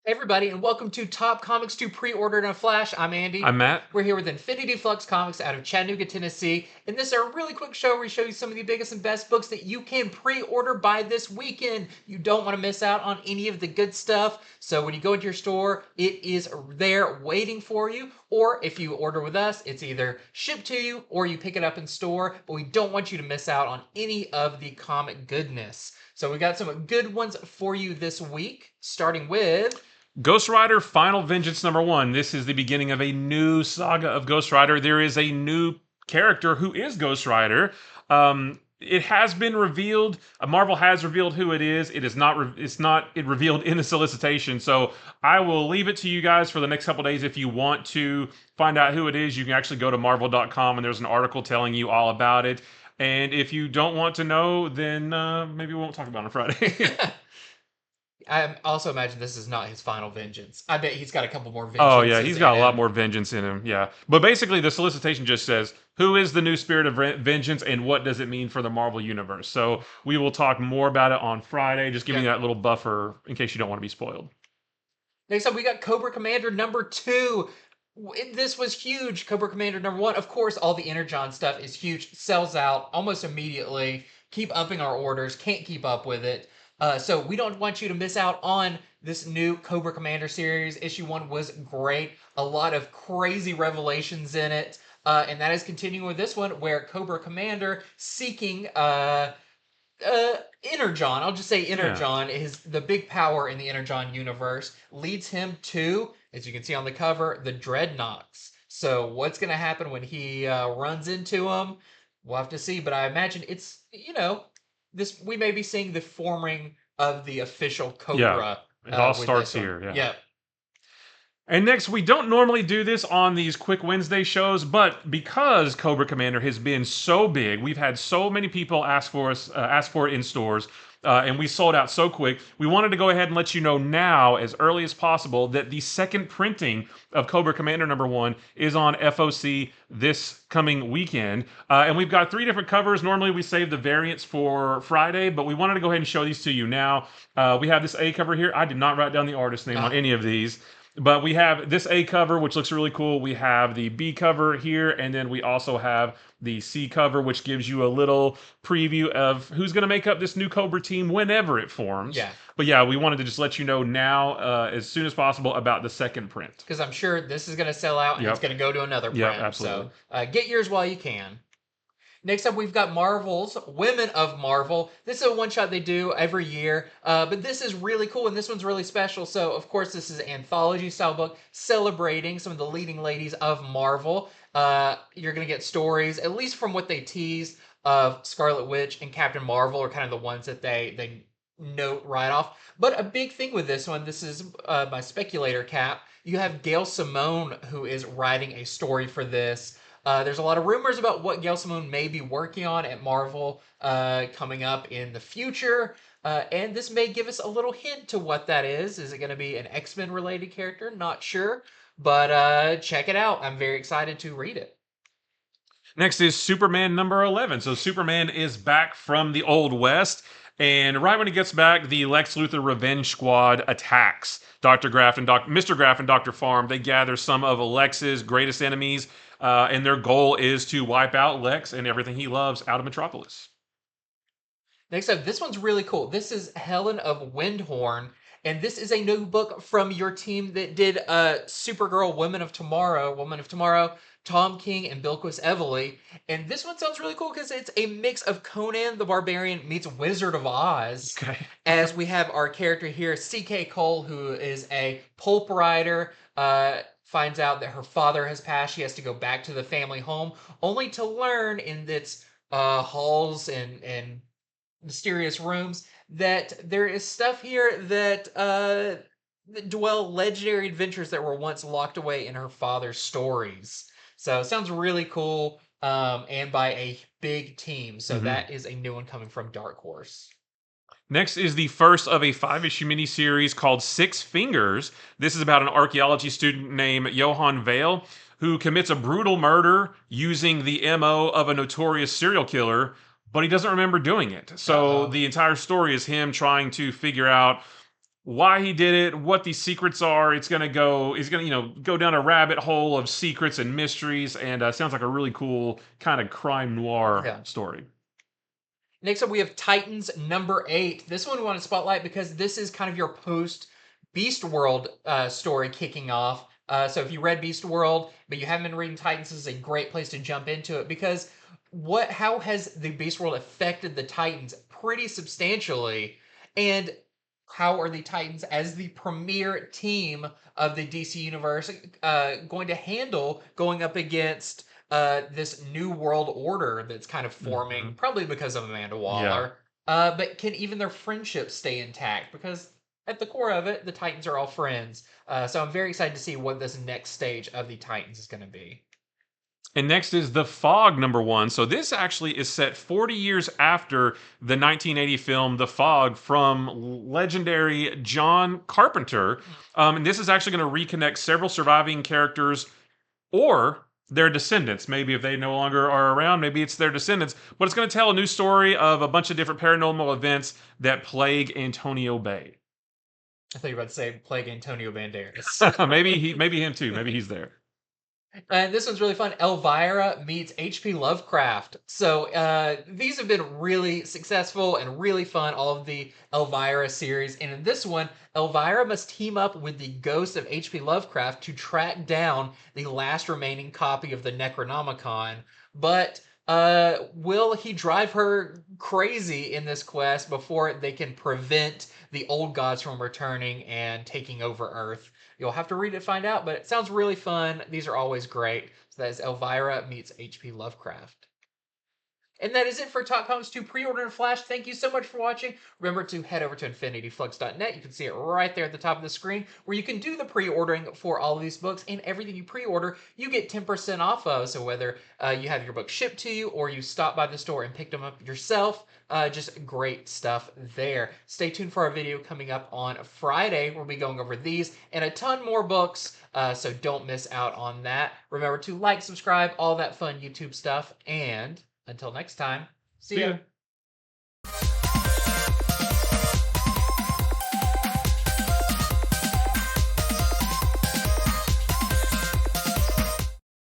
Everybody, and welcome to Top Comics to Pre-Order in a Flash. I'm Andy. I'm Matt. We're here with Infinity Flux Comics out of Chattanooga, Tennessee, and this is a really quick show where we show you some of the biggest and best books that you can pre-order by this weekend. You don't want to miss out on any of the good stuff, so when you go into your store, it is there waiting for you, or if you order with us, it's either shipped to you or you pick it up in store, but we don't want you to miss out on any of the comic goodness. So we got some good ones for you this week, starting with Ghost Rider Final Vengeance #1. This is the beginning of a new saga of Ghost Rider. There is a new character who is Ghost Rider. It has been revealed. Marvel has revealed who it is. It is not. It's not revealed in the solicitation. So I will leave it to you guys for the next couple days. If you want to find out who it is, you can actually go to Marvel.com and there's an article telling you all about it. And if you don't want to know, then maybe we won't talk about it on Friday. I also imagine this is not his final vengeance. I bet he's got a couple more vengeances. Oh yeah, he's got a lot him. more vengeance in him. Yeah, but basically the solicitation just says who is the new spirit of vengeance and what does it mean for the Marvel universe. So we will talk more about it on Friday. Just giving you that little buffer in case you don't want to be spoiled. Next up, we got Cobra Commander #2. This was huge. Cobra Commander #1. Of course, all the Energon stuff is huge. Sells out almost immediately. Keep upping our orders. Can't keep up with it. So we don't want you to miss out on this new Cobra Commander series. Issue 1 was great. A lot of crazy revelations in it. And that is continuing with this one where Cobra Commander seeking Energon, I'll just say Energon, is the big power in the Energon universe, leads him to, as you can see on the cover, the Dreadnoks. So what's going to happen when he runs into them? We'll have to see, but I imagine it's, this we may be seeing the forming of the official Cobra. Yeah, it all starts here. Yeah. And next, we don't normally do this on these Quick Wednesday shows, but because Cobra Commander has been so big, we've had so many people ask for it in stores, and we sold out so quick. We wanted to go ahead and let you know now, as early as possible, that the second printing of Cobra Commander #1 is on FOC this coming weekend, and we've got 3 different covers. Normally, we save the variants for Friday, but we wanted to go ahead and show these to you now. We have this A cover here. I did not write down the artist name on any of these. But we have this A cover, which looks really cool. We have the B cover here, and then we also have the C cover, which gives you a little preview of who's going to make up this new Cobra team whenever it forms. Yeah. But yeah, we wanted to just let you know now, as soon as possible, about the second print. Because I'm sure this is going to sell out, and it's going to go to another print. Yeah, absolutely. So get yours while you can. Next up, we've got Marvel's Women of Marvel. This is a one-shot they do every year, but this is really cool, and this one's really special. So, of course, this is an anthology-style book celebrating some of the leading ladies of Marvel. You're going to get stories, at least from what they teased, of Scarlet Witch and Captain Marvel are kind of the ones that they note right off. But a big thing with this one, this is my speculator cap, you have Gail Simone, who is writing a story for this. There's a lot of rumors about what Gail Simone may be working on at Marvel coming up in the future. And this may give us a little hint to what that is. Is it going to be an X-Men related character? Not sure. But check it out. I'm very excited to read it. Next is Superman #11. So Superman is back from the Old West. And right when he gets back, the Lex Luthor Revenge Squad attacks Dr. Graft and Mr. Graft and Dr. Farm. They gather some of Lex's greatest enemies, and their goal is to wipe out Lex and everything he loves out of Metropolis. Next up, this one's really cool. This is Helen of WYNDHORN, and this is a new book from your team that did Supergirl Woman of Tomorrow, Tom King and Bilquis Evely. And this one sounds really cool because it's a mix of Conan the Barbarian meets Wizard of Oz. Okay. As we have our character here, C.K. Cole, who is a pulp writer, finds out that her father has passed. She has to go back to the family home, only to learn in its halls and mysterious rooms that there is stuff here that dwell legendary adventures that were once locked away in her father's stories. So it sounds really cool, and by a big team. So that is a new one coming from Dark Horse. Next is the first of a 5-issue miniseries called Six Fingers. This is about an archaeology student named Johann Vale who commits a brutal murder using the MO of a notorious serial killer, but he doesn't remember doing it. So the entire story is him trying to figure out why he did it, what these secrets are. It's gonna go. It's gonna go down a rabbit hole of secrets and mysteries, and sounds like a really cool kind of crime noir Yeah. story. Next up, we have Titans #8. This one we want to spotlight because this is kind of your post Beast World story kicking off. So if you read Beast World, but you haven't been reading Titans, this is a great place to jump into it because how has the Beast World affected the Titans pretty substantially, and how are the Titans as the premier team of the DC universe going to handle going up against this new world order that's kind of Mm-hmm. forming, probably because of Amanda Yeah. Waller. But can even their friendship stay intact? Because at the core of it, the Titans are all friends. So I'm very excited to see what this next stage of the Titans is going to be. And next is The Fog #1. So this actually is set 40 years after the 1980 film The Fog from legendary John Carpenter. And this is actually going to reconnect several surviving characters or their descendants. Maybe if they no longer are around, maybe it's their descendants. But it's going to tell a new story of a bunch of different paranormal events that plague Antonio Bay. I thought you were about to say Plague Antonio Banderas. Maybe him too. Maybe he's there. And this one's really fun. Elvira meets H.P. Lovecraft. So these have been really successful and really fun, all of the Elvira series. And in this one, Elvira must team up with the ghost of H.P. Lovecraft to track down the last remaining copy of the Necronomicon. But will he drive her crazy in this quest before they can prevent the old gods from returning and taking over Earth? You'll have to read it to find out, but it sounds really fun. These are always great. So that is Elvira meets H.P. Lovecraft. And that is it for Top Comics 2 Pre-Order and Flash. Thank you so much for watching. Remember to head over to infinityflux.net. You can see it right there at the top of the screen where you can do the pre-ordering for all of these books, and everything you pre-order, you get 10% off of. So whether you have your book shipped to you or you stop by the store and pick them up yourself, just great stuff there. Stay tuned for our video coming up on Friday. We'll be going over these and a ton more books, so don't miss out on that. Remember to like, subscribe, all that fun YouTube stuff, and until next time, see See ya. ya.